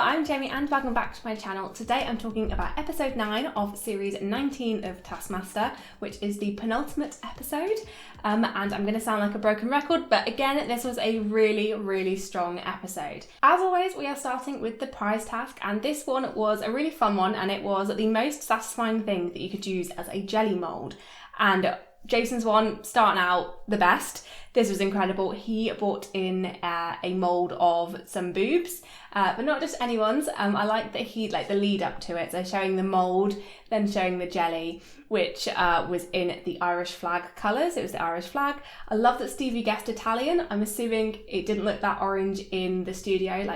I'm Jamie and welcome back to my channel. Today I'm talking about episode 9 of series 19 of Taskmaster, which is the penultimate episode. And I'm going to sound like a broken record, but again, this was a really strong episode. As always, we are starting with the prize task, and this one was a really fun one, and it was the most satisfying thing that you could use as a jelly mould. And Jason's one, starting out the best. This was incredible. He brought in a mould of some boobs, but not just anyone's. I like that he, the lead up to it, so showing the mould, then showing the jelly, which was in the Irish flag colours. It was the Irish flag. I love that Stevie guessed Italian. I'm assuming it didn't look that orange in the studio,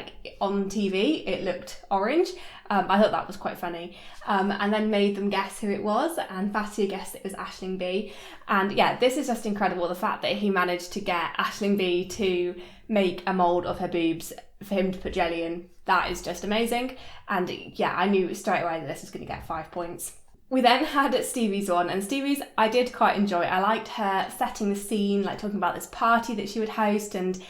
on TV, it looked orange. I thought that was quite funny. And then made them guess who it was, and Fatia guessed it was Aisling B. And yeah, this is just incredible, the fact that he managed to get Aisling B to make a mould of her boobs for him to put jelly in. That is just amazing. And yeah, I knew straight away that this was going to get 5 points. We then had Stevie's one, and Stevie's I did quite enjoy. I liked her setting the scene, talking about this party that she would host, and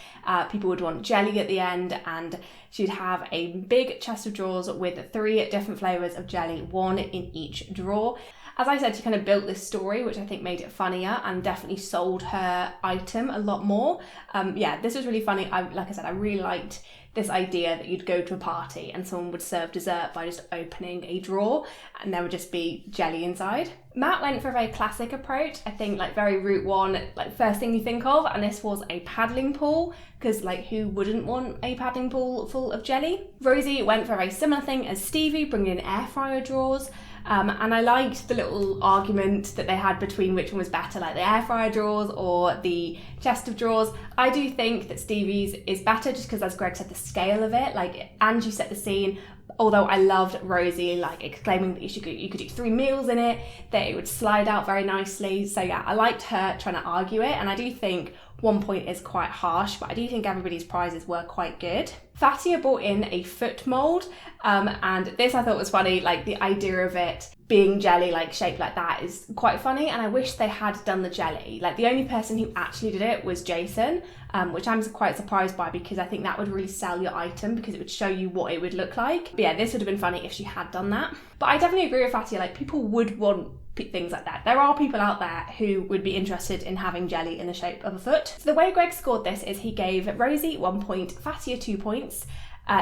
people would want jelly at the end, and she'd have a big chest of drawers with 3 different flavours of jelly, 1 in each drawer. As I said, she kind of built this story, which I think made it funnier and definitely sold her item a lot more. Yeah, this was really funny. Like I said, I really liked this idea that you'd go to a party and someone would serve dessert by just opening a drawer and there would just be jelly inside. Matt went for a very classic approach, I think, very route one, first thing you think of, and this was a paddling pool, because who wouldn't want a paddling pool full of jelly? Rosie went for a very similar thing as Stevie, bringing in air fryer drawers. And I liked the little argument that they had between which one was better, the air fryer drawers or the chest of drawers. I do think that Stevie's is better just because, as Greg said, the scale of it, and you set the scene. Although I loved Rosie, exclaiming that you could do 3 meals in it, that it would slide out very nicely. So yeah, I liked her trying to argue it, and I do think 1 point is quite harsh, but I do think everybody's prizes were quite good. Fatia brought in a foot mould, and this I thought was funny, the idea of it being jelly, shaped like that is quite funny, and I wish they had done the jelly. The only person who actually did it was Jason, which I'm quite surprised by, because I think that would really sell your item, because it would show you what it would look like. But yeah, this would have been funny if she had done that. But I definitely agree with Fatia, people would want things like that. There are people out there who would be interested in having jelly in the shape of a foot. So the way Greg scored this is he gave Rosie 1 point, Fatia 2 points,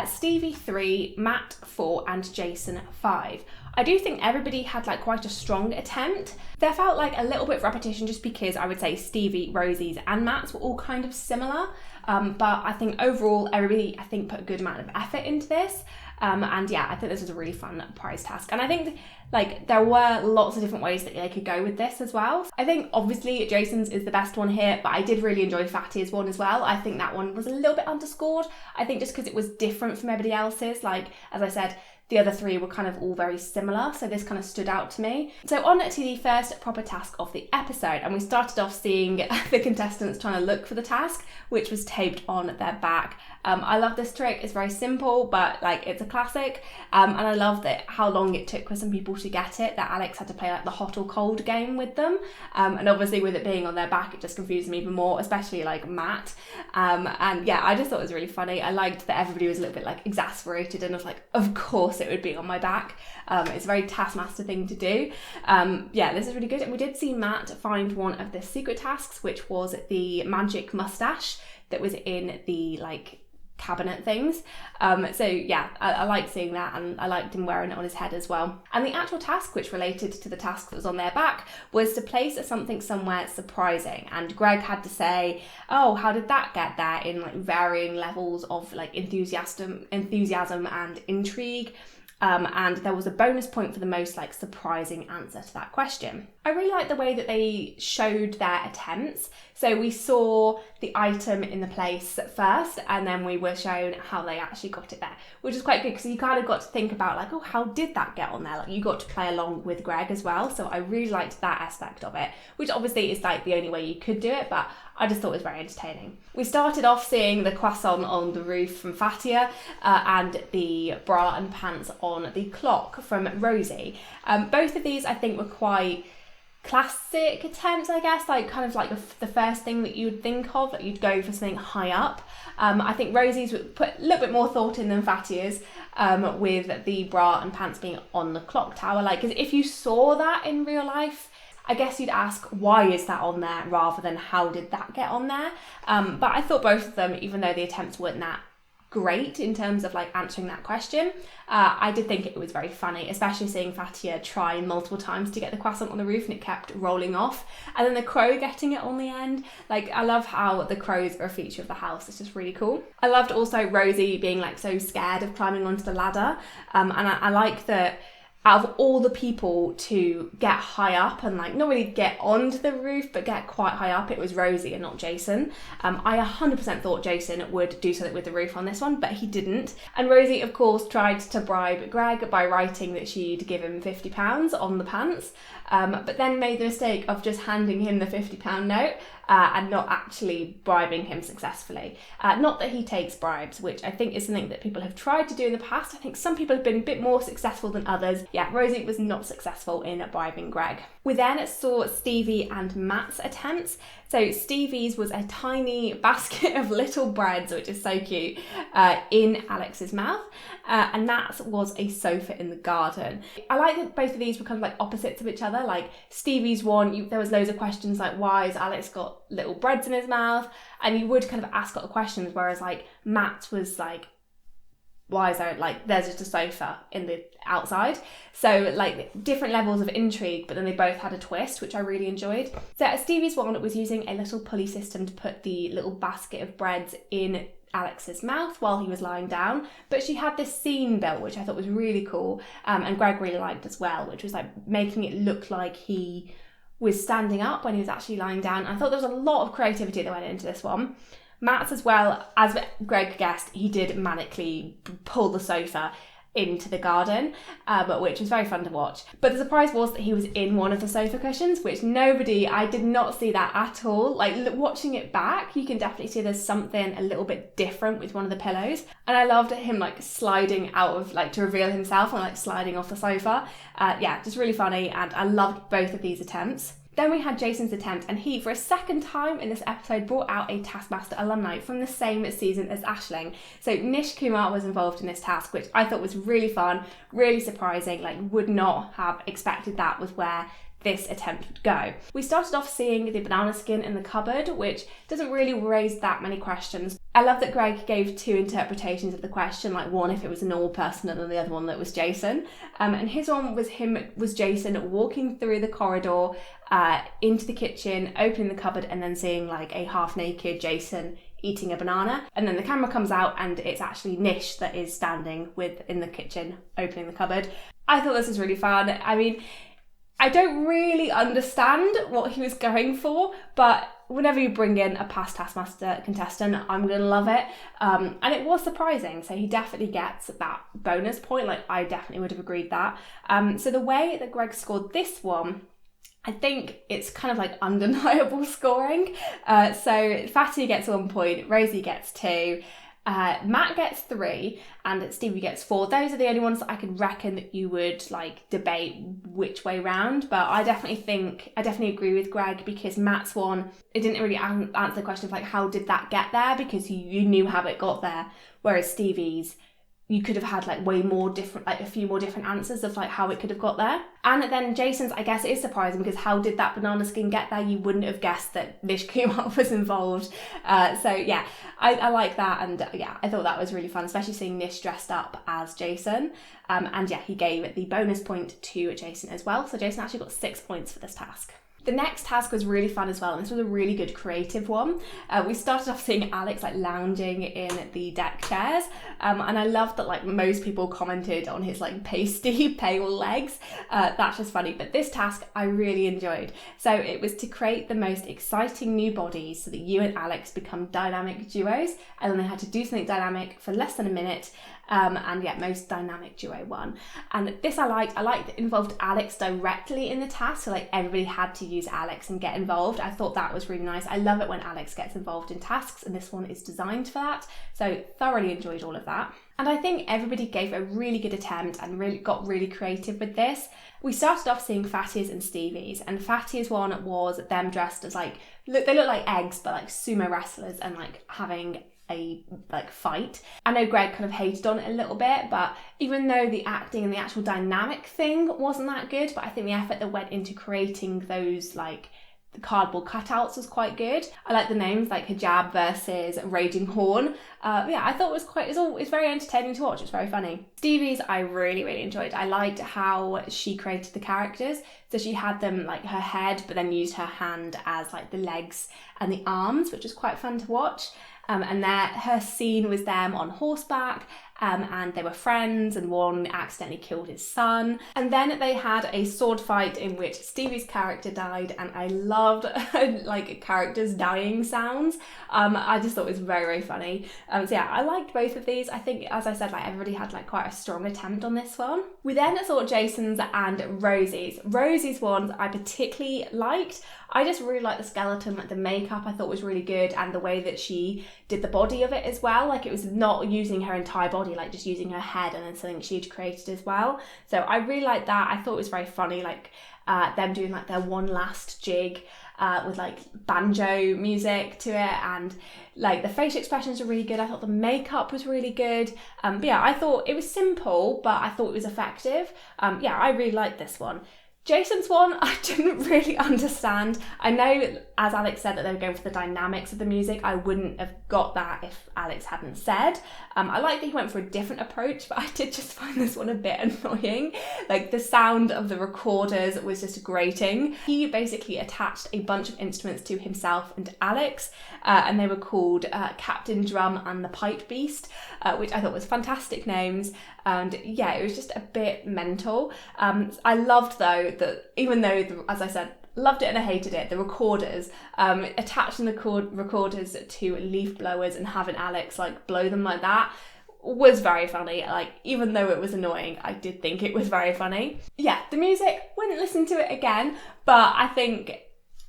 Stevie 3, Matt 4, and Jason 5. I do think everybody had quite a strong attempt. There felt a little bit of repetition, just because I would say Stevie, Rosie's and Matt's were all kind of similar. But I think overall everybody put a good amount of effort into this. And yeah, I think this was a really fun prize task. And I think there were lots of different ways that they could go with this as well. I think obviously Jason's is the best one here, but I did really enjoy Fatia's one as well. I think that one was a little bit underscored. I think just because it was different from everybody else's. As I said, the other 3 were kind of all very similar, so this kind of stood out to me. So on to the first proper task of the episode, and we started off seeing the contestants trying to look for the task, which was taped on their back. I love this trick. It's very simple, but it's a classic. And I love that how long it took for some people to get it, that Alex had to play the hot or cold game with them. And obviously with it being on their back, it just confused me even more, especially Matt. And yeah, I just thought it was really funny. I liked that everybody was a little bit exasperated and was of course it would be on my back. It's a very Taskmaster thing to do. Yeah, this is really good. And we did see Matt find one of the secret tasks, which was the magic mustache that was in the cabinet things. So yeah, I liked seeing that, and I liked him wearing it on his head as well. And the actual task, which related to the task that was on their back, was to place something somewhere surprising. And Greg had to say, oh, how did that get there, in varying levels of enthusiasm and intrigue. And there was a bonus point for the most surprising answer to that question. I really like the way that they showed their attempts. So we saw the item in the place first, and then we were shown how they actually got it there, which is quite good, because you kind of got to think about oh, how did that get on there? You got to play along with Greg as well. So I really liked that aspect of it, which obviously is the only way you could do it, but I just thought it was very entertaining. We started off seeing the croissant on the roof from Fatia, and the bra and pants on the clock from Rosie. Both of these I think were quite classic attempts, I guess, like kind of like the first thing that you would think of, that you'd go for something high up. I think Rosie's would put a little bit more thought in than Fattia's, with the bra and pants being on the clock tower. Like, 'cause if you saw that in real life, I guess you'd ask, why is that on there, rather than how did that get on there? But I thought both of them, even though the attempts weren't that great in terms of like answering that question, I did think it was very funny, especially seeing Fatia try multiple times to get the croissant on the roof and it kept rolling off, and then the crow getting it on the end. Like, I love how the crows are a feature of the house. It's just really cool. I loved also Rosie being like so scared of climbing onto the ladder, and I like that out of all the people to get high up and like not really get onto the roof but get quite high up, it was Rosie and not Jason. I 100% thought Jason would do something with the roof on this one, but he didn't. And Rosie, of course, tried to bribe Greg by writing that she'd give him £50 on the pants, but then made the mistake of just handing him the £50 note and not actually bribing him successfully. Not that he takes bribes, which I think is something that people have tried to do in the past. I think some people have been a bit more successful than others. Yeah, Rosie was not successful in bribing Greg. We then saw Stevie and Matt's attempts. So Stevie's was a tiny basket of little breads, which is so cute, in Alex's mouth, and Matt's was a sofa in the garden. I like that both of these were kind of like opposites of each other. Like Stevie's one, there was loads of questions like, why has Alex got little breads in his mouth? And you would kind of ask a lot of questions, whereas like Matt was like, why is there, like, there's just a sofa in the outside. So like different levels of intrigue, but then they both had a twist, which I really enjoyed. So Stevie's one was using a little pulley system to put the little basket of breads in Alex's mouth while he was lying down, but she had this scene built, which I thought was really cool, and Greg really liked as well, which was like making it look like he was standing up when he was actually lying down. And I thought there was a lot of creativity that went into this one. Matt's, as well, as Greg guessed, he did manically pull the sofa into the garden, which was very fun to watch. But the surprise was that he was in one of the sofa cushions, which I did not see that at all. Like, watching it back, you can definitely see there's something a little bit different with one of the pillows. And I loved him like sliding out of, like, to reveal himself and like sliding off the sofa. Yeah, just really funny, and I loved both of these attempts. Then we had Jason's attempt, and he, for a second time in this episode, brought out a Taskmaster alumni from the same season as Aisling. So Nish Kumar was involved in this task, which I thought was really fun, really surprising. Like, would not have expected that was where this attempt would go. We started off seeing the banana skin in the cupboard, which doesn't really raise that many questions. I love that Greg gave two interpretations of the question, like one if it was a normal person and then the other one that was Jason. And his one was Jason walking through the corridor into the kitchen, opening the cupboard, and then seeing like a half-naked Jason eating a banana. And then the camera comes out and it's actually Nish that is standing in the kitchen, opening the cupboard. I thought this was really fun. I mean, I don't really understand what he was going for, but whenever you bring in a past Taskmaster contestant, I'm going to love it. And it was surprising, so he definitely gets that bonus point. Like, I definitely would have agreed that. So the way that Greg scored this one, I think it's kind of like undeniable scoring. So Fatty gets 1 point, Rosie gets 2, Matt gets 3, and Stevie gets 4. Those are the only ones that I could reckon that you would like debate which way round. But I definitely agree with Greg, because Matt's one, it didn't really answer the question of like, how did that get there, because you knew how it got there. Whereas Stevie's, you could have had like way more different, like a few more different answers of like how it could have got there. And then Jason's, I guess, is surprising, because how did that banana skin get there? You wouldn't have guessed that Nish Kumar was involved. So yeah, I like that, and yeah, I thought that was really fun, especially seeing Nish dressed up as Jason. And yeah, he gave the bonus point to Jason as well. So Jason actually got 6 points for this task. The next task was really fun as well, and this was a really good creative one. We started off seeing Alex like lounging in the deck chairs, and I loved that like most people commented on his like pasty pale legs. That's just funny, but this task I really enjoyed. So it was to create the most exciting new bodies so that you and Alex become dynamic duos, and then they had to do something dynamic for less than a minute, And yeah, most dynamic duo won. And this I liked that it involved Alex directly in the task, so like everybody had to use Alex and get involved. I thought that was really nice. I love it when Alex gets involved in tasks, and this one is designed for that, so thoroughly enjoyed all of that. And I think everybody gave a really good attempt and got really creative with this. We started off seeing Fatty's and Stevie's, and Fatty's one was them dressed as they look like eggs, but like sumo wrestlers and like having a fight. I know Greg kind of hated on it a little bit, but even though the acting and the actual dynamic thing wasn't that good, but I think the effort that went into creating those the cardboard cutouts was quite good. I like the names like Hijab versus Raging Horne. Yeah, I thought it's very entertaining to watch. It's very funny. Stevie's I really, really enjoyed. I liked how she created the characters. So she had them like her head, but then used her hand as like the legs and the arms, which was quite fun to watch. And her scene was them on horseback, and they were friends, and one accidentally killed his son. And then they had a sword fight in which Stevie's character died, and I loved characters dying sounds. I just thought it was very, very funny. So yeah, I liked both of these. I think, as I said, everybody had quite a strong attempt on this one. We then saw Jason's and Rosie's. Rosie's ones I particularly liked. I just really liked the skeleton, the makeup I thought was really good, and the way that she did the body of it as well. It was not using her entire body, just using her head and then something she'd created as well. So I really liked that. I thought it was very funny, them doing their one last jig with banjo music to it, and the facial expressions were really good. I thought the makeup was really good. But yeah, I thought it was simple, but I thought it was effective. Yeah, I really liked this one. Jason's one, I didn't really understand. I know, as Alex said, that they were going for the dynamics of the music. I wouldn't have got that if Alex hadn't said. I like that he went for a different approach, but I did just find this one a bit annoying. The sound of the recorders was just grating. He basically attached a bunch of instruments to himself and Alex, and they were called Captain Drum and the Pipe Beast, which I thought was fantastic names. And yeah, it was just a bit mental. I loved though that even though, as I said, loved it and I hated it, the recorders, attaching the recorders to leaf blowers and having Alex blow them like that was very funny. Even though it was annoying, I did think it was very funny. Yeah, the music, wouldn't listen to it again, but I think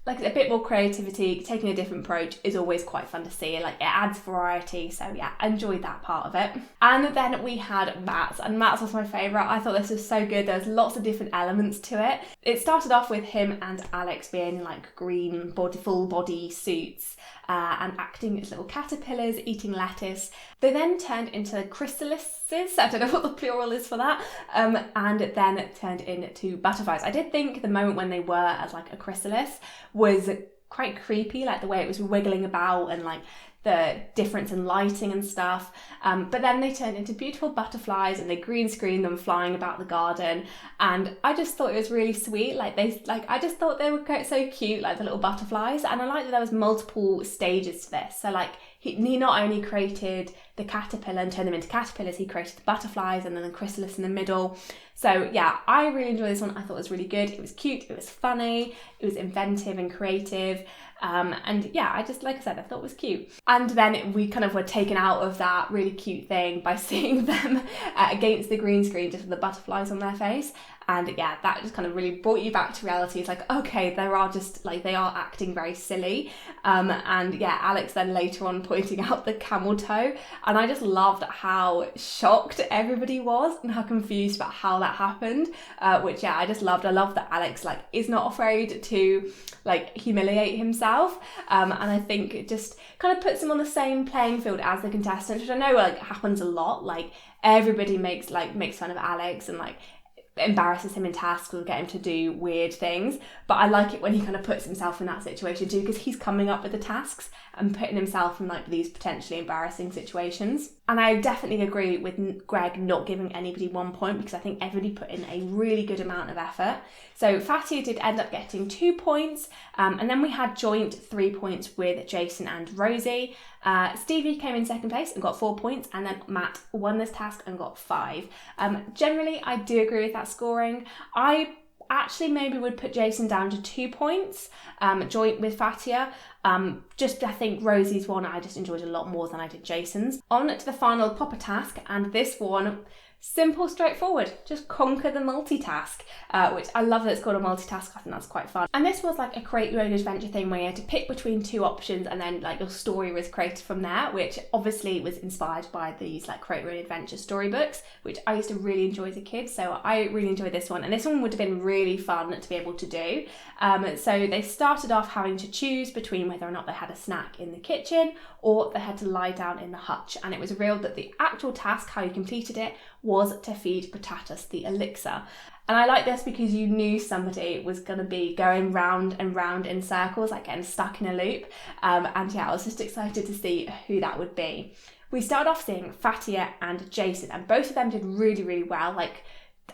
a bit more creativity, taking a different approach is always quite fun to see. It adds variety, so yeah, I enjoyed that part of it. And then we had Matt's, and Matt's was my favourite. I thought this was so good. There's lots of different elements to it. It started off with him and Alex being green full body suits, and acting as little caterpillars eating lettuce. They then turned into chrysalises, I don't know what the plural is for that, and then it turned into butterflies. I did think the moment when they were as a chrysalis was quite creepy, the way it was wiggling about and the difference in lighting and stuff. But then they turned into beautiful butterflies and they green screened them flying about the garden. And I just thought it was really sweet. I just thought they were so cute, the little butterflies. And I like that there was multiple stages to this. So he not only created the caterpillar and turned them into caterpillars, he created the butterflies and then the chrysalis in the middle. So yeah, I really enjoyed this one. I thought it was really good. It was cute, it was funny, it was inventive and creative. And yeah, I just, like I said, I thought it was cute. And then we kind of were taken out of that really cute thing by seeing them against the green screen, just with the butterflies on their face. And yeah, that just kind of really brought you back to reality. It's okay, they are acting very silly. And yeah, Alex then later on pointing out the camel toe. And I just loved how shocked everybody was and how confused about how that happened. Which yeah, I just loved. I love that Alex is not afraid to humiliate himself. And I think it just kind of puts him on the same playing field as the contestants, which I know happens a lot. Everybody makes fun of Alex and embarrasses him in tasks or get him to do weird things, but I like it when he kind of puts himself in that situation too, because he's coming up with the tasks and putting himself in these potentially embarrassing situations. And I definitely agree with Greg not giving anybody 1 point, because I think everybody put in a really good amount of effort. So Fatty did end up getting 2 points, and then we had joint 3 points with Jason and Rosie. Stevie came in second place and got 4 points, and then Matt won this task and got 5. Generally, I do agree with that scoring. I actually maybe would put Jason down to 2 points, joint with Fatia. Just I think Rosie's one I just enjoyed a lot more than I did Jason's. On to the final proper task, and this one, simple, straightforward, just conquer the multitask, which I love that it's called a multitask. I think that's quite fun. And this was like a create your own adventure thing where you had to pick between 2 options and then like your story was created from there, which obviously was inspired by these like create your own adventure storybooks, which I used to really enjoy as a kid. So I really enjoyed this one, and this one would have been really fun to be able to do. So they started off having to choose between whether or not they had a snack in the kitchen or they had to lie down in the hutch, and it was revealed that the actual task, how you completed it, was to feed Patatas the elixir. And I like this because you knew somebody was going to be going round and round in circles, like getting stuck in a loop. And yeah, I was just excited to see who that would be. We started off seeing Fatia and Jason, and both of them did really, really well. Like,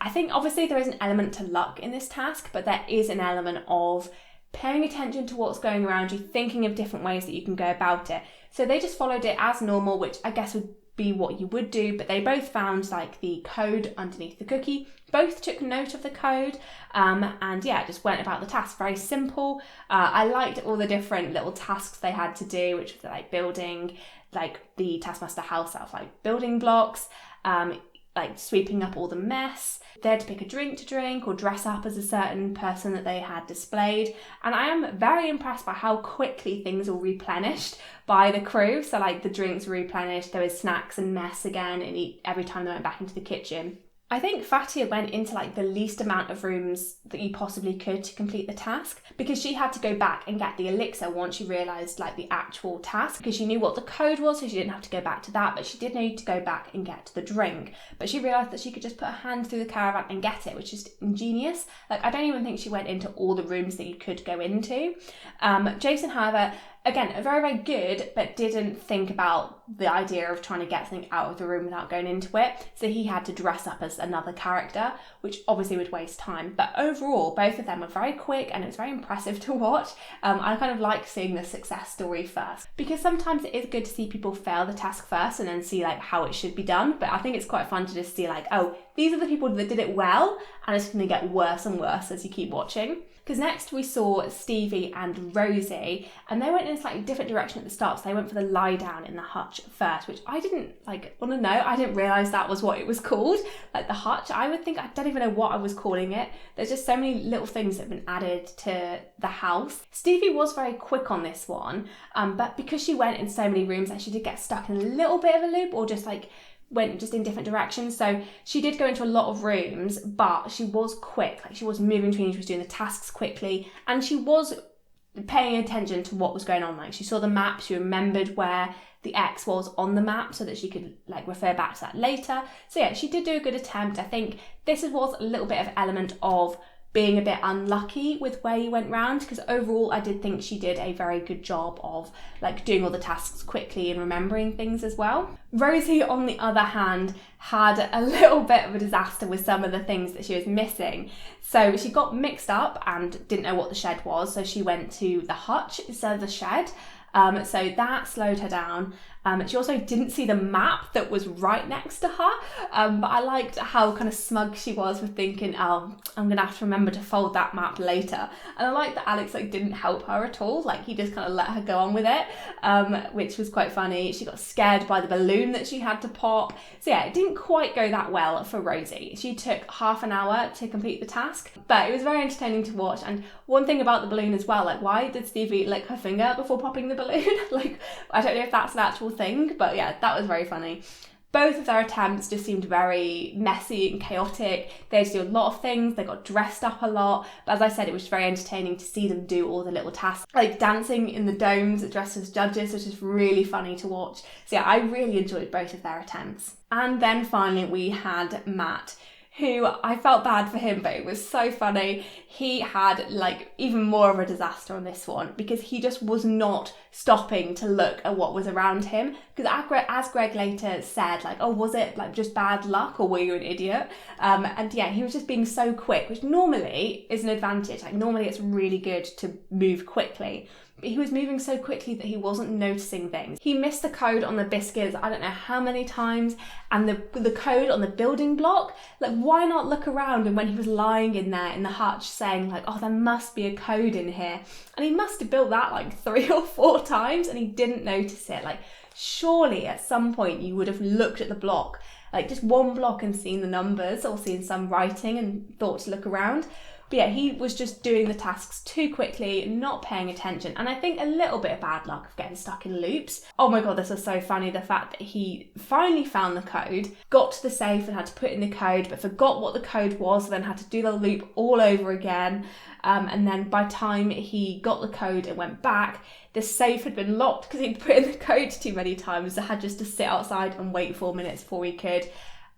I think obviously there is an element to luck in this task, but there is an element of paying attention to what's going around you, thinking of different ways that you can go about it. So they just followed it as normal, which I guess would be what you would do, but they both found like the code underneath the cookie, both took note of the code, and yeah, just went about the task. Very simple. I liked all the different little tasks they had to do, which was like building like the Taskmaster house out of like building blocks, like sweeping up all the mess. They had to pick a drink to drink or dress up as a certain person that they had displayed. And I am very impressed by how quickly things were replenished by the crew. So like the drinks were replenished, there was snacks and mess again every time they went back into the kitchen. I think Fatia went into like the least amount of rooms that you possibly could to complete the task, because she had to go back and get the elixir once she realised like the actual task, because she knew what the code was, so she didn't have to go back to that, but she did need to go back and get the drink. But she realised that she could just put her hand through the caravan and get it, which is ingenious. Like, I don't even think she went into all the rooms that you could go into. Jason, however, again, very, very good, but didn't think about the idea of trying to get something out of the room without going into it. So he had to dress up as another character, which obviously would waste time. But overall, both of them were very quick and it was very impressive to watch. I kind of like seeing the success story first, because sometimes it is good to see people fail the task first and then see like how it should be done. But I think it's quite fun to just see like, oh, these are the people that did it well, and it's going to get worse and worse as you keep watching. Because next we saw Stevie and Rosie, and they went in a slightly different direction at the start. So they went for the lie down in the hutch first, which I didn't want to know. I didn't realise that was what it was called, like the hutch. I would think, I don't even know what I was calling it. There's just so many little things that have been added to the house. Stevie was very quick on this one, but because she went in so many rooms, she did get stuck in a little bit of a loop, or just like went just in different directions. So she did go into a lot of rooms, but she was quick. Like, she was moving between, she was doing the tasks quickly, and she was paying attention to what was going on. Like, she saw the map, she remembered where the X was on the map so that she could like refer back to that later. So yeah, she did do a good attempt. I think this was a little bit of element of being a bit unlucky with where you went round, because overall I did think she did a very good job of like doing all the tasks quickly and remembering things as well. Rosie, on the other hand, had a little bit of a disaster with some of the things that she was missing. So she got mixed up and didn't know what the shed was, so she went to the hutch instead of the shed. So that slowed her down. She also didn't see the map that was right next to her, but I liked how kind of smug she was with thinking, oh, I'm gonna have to remember to fold that map later. And I liked that Alex like didn't help her at all. Like, he just kind of let her go on with it, which was quite funny. She got scared by the balloon that she had to pop. So yeah, it didn't quite go that well for Rosie. She took half an hour to complete the task, but it was very entertaining to watch. And one thing about the balloon as well, like, why did Stevie lick her finger before popping the balloon? Like, I don't know if that's an actual thing, but yeah, that was very funny. Both of their attempts just seemed very messy and chaotic. They had to do a lot of things, they got dressed up a lot, but as I said, it was very entertaining to see them do all the little tasks, like dancing in the domes dressed as judges, which is really funny to watch. So yeah, I really enjoyed both of their attempts. And then finally we had Matt, who I felt bad for him, but it was so funny. He had like even more of a disaster on this one, because he just was not stopping to look at what was around him. Because as Greg later said, like, oh, was it like just bad luck, or were you an idiot? And yeah, he was just being so quick, which normally is an advantage. Like, normally it's really good to move quickly. he was moving so quickly that he wasn't noticing things. He missed the code on the biscuits, I don't know how many times, and the code on the building block. Like, why not look around? And when he was lying in there in the hutch saying like, oh, there must be a code in here, and he must have built that like 3 or 4 times and he didn't notice it. Like, surely at some point you would have looked at the block, like just one block, and seen the numbers or seen some writing and thought to look around. But yeah, he was just doing the tasks too quickly, not paying attention, and I think a little bit of bad luck of getting stuck in loops. Oh my god, this was so funny, the fact that he finally found the code, got to the safe and had to put in the code, but forgot what the code was, then had to do the loop all over again. And then by the time he got the code and went back, the safe had been locked because he'd put in the code too many times, so had just to sit outside and wait 4 minutes before he could.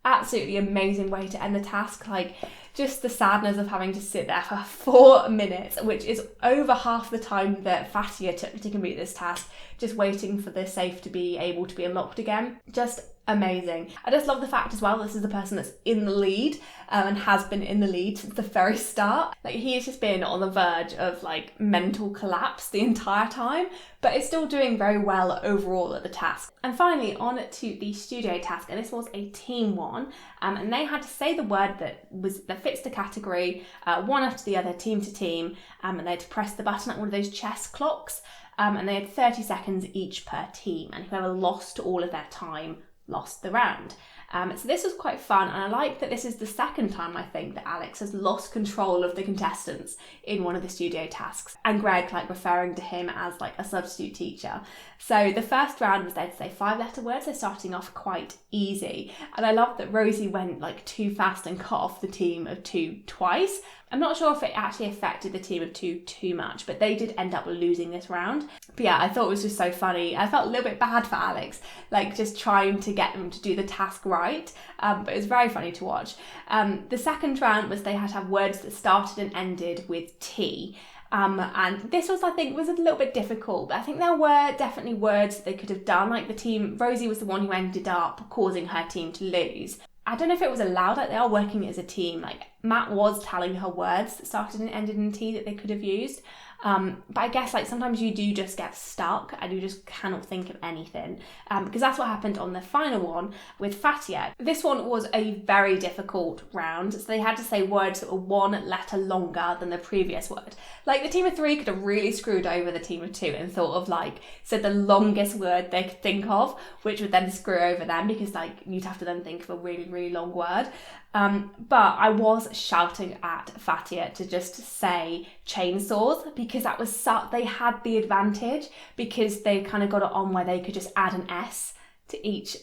Absolutely amazing way to end the task. Like, just the sadness of having to sit there for 4 minutes, which is over half the time that Fatia took to complete this task, just waiting for the safe to be able to be unlocked again. Just amazing. I just love the fact as well, this is the person that's in the lead and has been in the lead since the very start. Like, he has just been on the verge of like mental collapse the entire time, but is still doing very well overall at the task. And finally, on to the studio task, and this was a team one, and they had to say the word that fits the category, one after the other, team to team, and they had to press the button like one of those chess clocks, and they had 30 seconds each per team, and whoever lost all of their time lost the round. So this was quite fun, and I like that this is the second time, I think, that Alex has lost control of the contestants in one of the studio tasks, and Greg like referring to him as like a substitute teacher. So the first round was, they'd say 5-letter words, so starting off quite easy, and I love that Rosie went like too fast and cut off the team of 2 twice. I'm not sure if it actually affected the team of 2 too much, but they did end up losing this round. But yeah, I thought it was just so funny. I felt a little bit bad for Alex, like just trying to get them to do the task right, but it was very funny to watch. The second round was, they had to have words that started and ended with T. And this was, I think, was a little bit difficult, but I think there were definitely words that they could have done. Like the team, Rosie was the one who ended up causing her team to lose. I don't know if it was allowed, like they are working as a team. Like Matt was telling her words that started and ended in T that they could have used. But I guess like sometimes you do just get stuck and you just cannot think of anything, because that's what happened on the final one with Fatia. This one was a very difficult round, so they had to say words that were 1 letter longer than the previous word. Like the team of 3 could have really screwed over the team of 2 and thought of like said the longest word they could think of, which would then screw over them, because like you'd have to then think of a really long word. But I was shouting at Fatia to just say chainsaws, because that was they had the advantage, because they kind of got it on where they could just add an S to each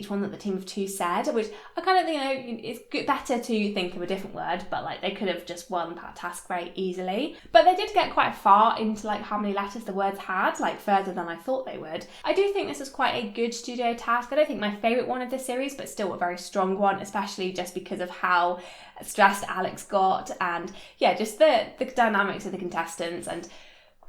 one that the team of 2 said, which I kind of think, you know, it's better to think of a different word, but like they could have just won that task very easily. But they did get quite far into like how many letters the words had, like further than I thought they would. I do think this is quite a good studio task. I don't think my favourite one of this series, but still a very strong one, especially just because of how stressed Alex got, and yeah, just the dynamics of the contestants, and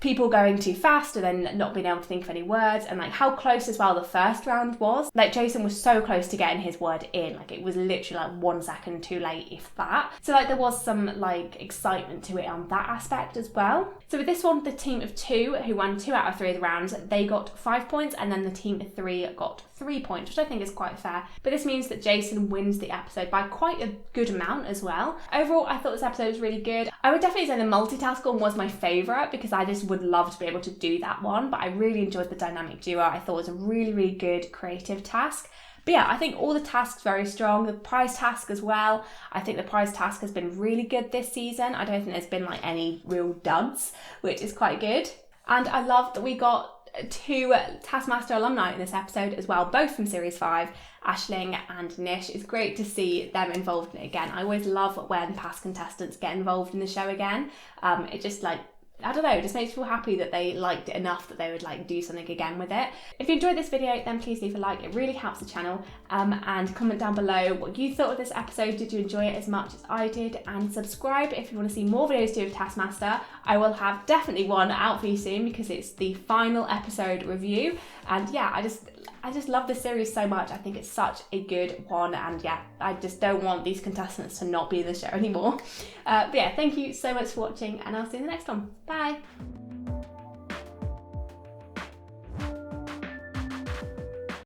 people going too fast and then not being able to think of any words, and like how close as well the first round was. Like Jason was so close to getting his word in, like it was literally like 1 second too late, if that. So like there was some like excitement to it on that aspect as well. So with this one, the team of 2 who won 2 out of 3 of the rounds, they got 5 points, and then the team of 3 got 3 points, which I think is quite fair. But this means that Jason wins the episode by quite a good amount as well. Overall, I thought this episode was really good. I would definitely say the multitask one was my favourite, because I just would love to be able to do that one, but I really enjoyed the dynamic duo. I thought it was a really good creative task. But yeah, I think all the tasks very strong. The prize task as well. I think the prize task has been really good this season. I don't think there's been like any real duds, which is quite good. And I love that we got 2 Taskmaster alumni in this episode as well, both from Series 5, Aisling and Nish. It's great to see them involved in it again. I always love when past contestants get involved in the show again. It just like, I don't know, it just makes me feel happy that they liked it enough that they would like do something again with it. If you enjoyed this video, then please leave a like, it really helps the channel, and comment down below what you thought of this episode. Did you enjoy it as much as I did? And subscribe if you want to see more videos to do with Taskmaster. I will have definitely one out for you soon, because it's the final episode review, and yeah, I just love this series so much. I think it's such a good one, and yeah, I just don't want these contestants to not be in the show anymore. But yeah, thank you so much for watching, and I'll see you in the next one. Bye!